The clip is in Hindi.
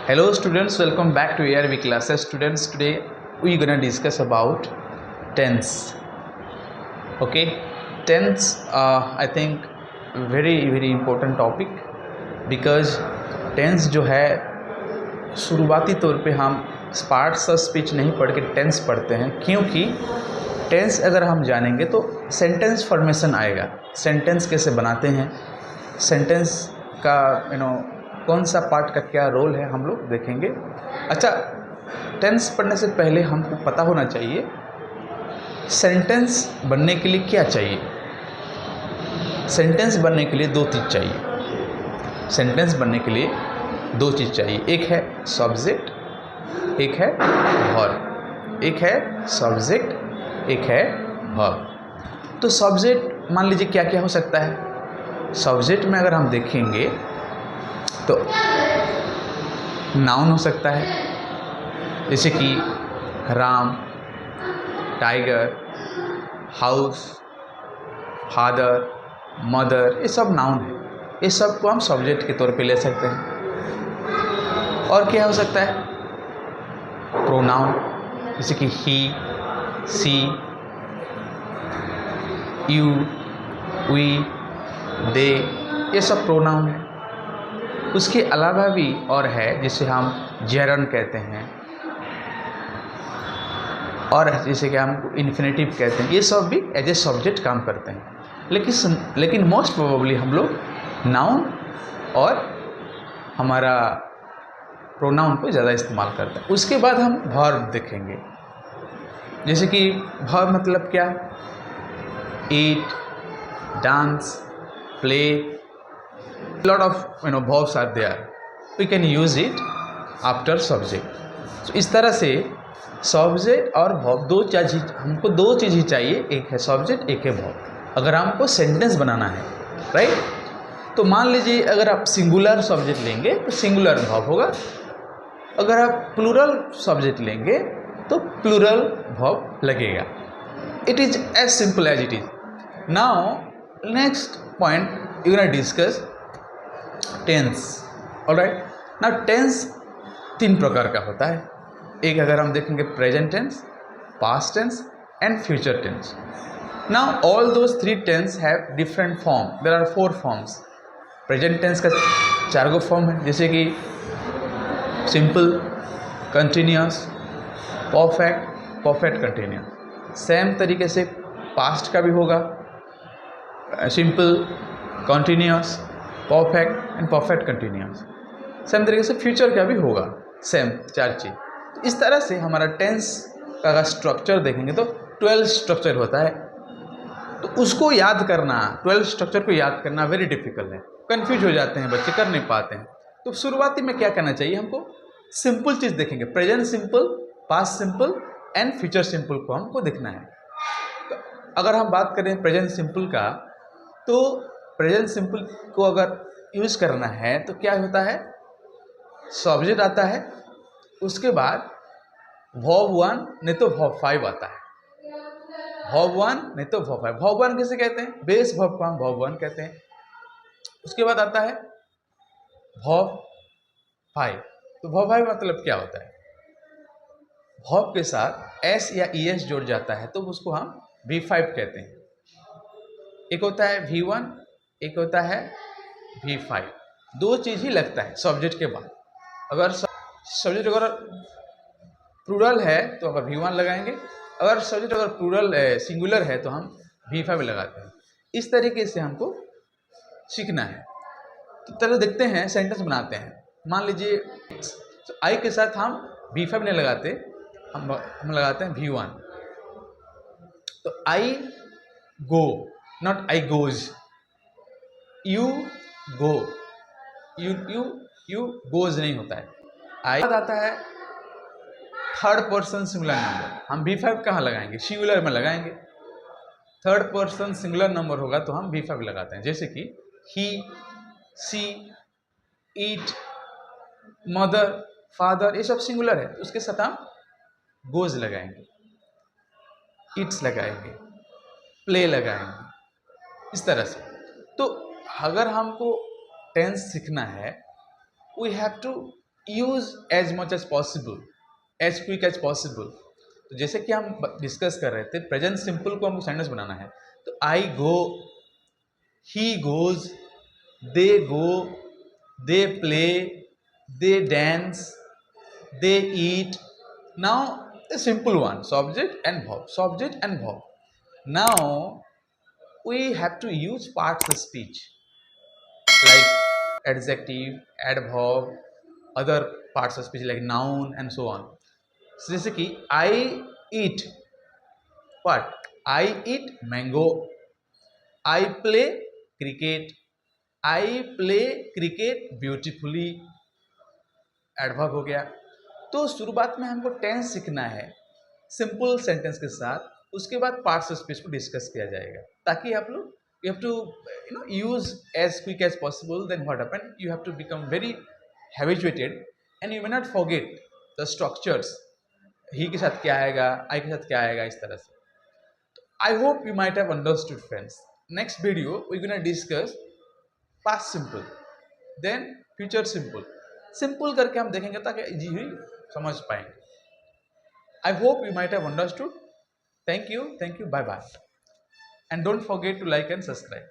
Hello students, welcome back to ARV classes. Students, today we're gonna discuss about tense. Okay, tense. I think very important topic because tense जो है शुरुआती तौर पे हम पार्ट्स ऑफ स्पीच नहीं पढ़ के टेंस पढ़ते हैं, क्योंकि टेंस अगर हम जानेंगे तो सेंटेंस फॉर्मेशन आएगा। सेंटेंस कैसे बनाते हैं, सेंटेंस का कौन सा पार्ट का क्या रोल है हम लोग देखेंगे। अच्छा, टेंस पढ़ने से पहले हमको पता होना चाहिए सेंटेंस बनने के लिए क्या चाहिए। सेंटेंस बनने के लिए दो चीज़ चाहिए। सेंटेंस बनने के लिए दो चीज़ चाहिए, एक है सब्जेक्ट, एक है वर्ब। एक है सब्जेक्ट, एक है वर्ब। तो सब्जेक्ट मान लीजिए क्या क्या हो सकता है। सब्जेक्ट में अगर हम देखेंगे तो नाउन हो सकता है, जैसे कि Ram, tiger, house, father, mother, ये सब नाउन है। ये सब को हम सब्जेक्ट के तौर पे ले सकते हैं। और क्या हो सकता है, प्रोनाउन, जैसे कि ही, सी, यू, वी, दे, ये सब प्रोनाउन है। उसके अलावा भी और है, जिसे हम जेरन कहते हैं और जैसे कि हम इन्फिनेटिव कहते हैं। ये सब भी एज ए सब्जेक्ट काम करते हैं, लेकिन मोस्ट प्रोबेबली हम लोग नाउन और हमारा प्रोनाउन को ज़्यादा इस्तेमाल करते हैं। उसके बाद हम वर्ब देखेंगे, जैसे कि वर्ब मतलब क्या, eat, dance, play, lot of verbs are there, we can use it after subject। so इस तरह से सब्जेक्ट और वर्ब दो चीज़, हमको दो चीज़ ही चाहिए, एक है सब्जेक्ट, एक है वर्ब, अगर हमको सेंटेंस बनाना है, राइट। तो मान लीजिए अगर आप सिंगुलर सब्जेक्ट लेंगे तो सिंगुलर वर्ब होगा, अगर आप प्लूरल सब्जेक्ट लेंगे तो प्लूरल वर्ब लगेगा। It is as simple as it is. Now next point you can discuss tense. Alright, now tense तीन प्रकार का होता है। एक अगर हम देखेंगे present tense, past tense and future tense. Now all those three tense have different form, there are 4 forms. Present tense का 4 गो फॉर्म है, जैसे कि simple, continuous, perfect, perfect continuous. Same तरीके से पास्ट का भी होगा, simple, continuous, perfect and perfect continuous. Same तरीके से फ्यूचर का भी होगा, सेम 4 चीज़। तो इस तरह से हमारा टेंस का स्ट्रक्चर देखेंगे तो 12 स्ट्रक्चर होता है। तो उसको याद करना, 12 स्ट्रक्चर को याद करना वेरी डिफिकल्ट है, कंफ्यूज हो जाते हैं बच्चे, कर नहीं पाते हैं। तो शुरुआती में क्या करना चाहिए हमको, सिंपल चीज़ देखेंगे, present simple, past simple and future simple को हमको देखना है। तो अगर हम बात करें प्रेजेंट सिंपल का, तो प्रेजेंट सिंपल को अगर यूज़ करना है तो क्या होता है, सब्जेक्ट आता है, उसके बाद वर्ब 1 नहीं तो वर्ब 5 आता है। वर्ब 1 नहीं तो वर्ब 5। वर्ब 1 किसे कहते हैं, बेस वर्ब को हम वर्ब 1 कहते हैं। उसके बाद आता है वर्ब 5। तो वर्ब 5 मतलब क्या होता है, वर्ब के साथ एस या ईएस जुड़ जाता है तो उसको हम V5 कहते हैं। एक होता है V1, एक होता है V5। दो चीज़ ही लगता है सब्जेक्ट के बाद। अगर सब्जेक्ट अगर प्लूरल है तो अगर V1 लगाएंगे, अगर सब्जेक्ट अगर प्लूरल सिंगुलर है तो हम V5 लगाते हैं। इस तरीके से हमको सीखना है। तो चलो देखते हैं, सेंटेंस बनाते हैं। मान लीजिए आई के साथ हम V5 नहीं लगाते, हम लगाते हैं V1। तो I go, not I goes. You go, you goes नहीं होता है। आई आता है थर्ड पर्सन सिंगुलर नंबर, हम V5 कहाँ लगाएंगे, सिंगुलर में लगाएंगे। थर्ड पर्सन सिंगुलर नंबर होगा तो हम V5 लगाते हैं, जैसे कि ही, सी, ईट, मदर, फादर, ये सब सिंगुलर है, उसके साथ हम गोज लगाएंगे, ईट्स लगाएंगे, प्ले लगाएंगे, इस तरह से। तो अगर हमको टेंस सीखना है, we have to use as much as possible, as quick as possible. तो जैसे कि हम डिस्कस कर रहे थे, प्रेजेंट सिंपल को हमको सेंटेंस बनाना है, तो I go, he goes, they go, they play, they dance, they eat. Now a simple one, subject and verb, subject and verb. Now we have to use parts of speech like adjective, adverb, other parts of speech like noun and so on. So जैसे कि I eat what? I eat mango. I play cricket. I play cricket beautifully. Adverb हो गया। तो शुरुआत में हमको टेंस सीखना है सिंपल सेंटेंस के साथ, उसके बाद पार्ट्स ऑफ स्पीच को डिस्कस किया जाएगा, ताकि आप लोग you have to use as quick as possible. Then what happen, you have to become very habituated and you may not forget the structures. ही के साथ क्या आएगा, आई के साथ क्या आएगा, इस तरह से। I hope you might have understood friends. Next video we gonna discuss past simple, then future simple. Simple करके हम देखेंगे ताकि इजी ही समझ पाएंगे। I hope you might have understood. Thank you, bye bye, and don't forget to like and subscribe.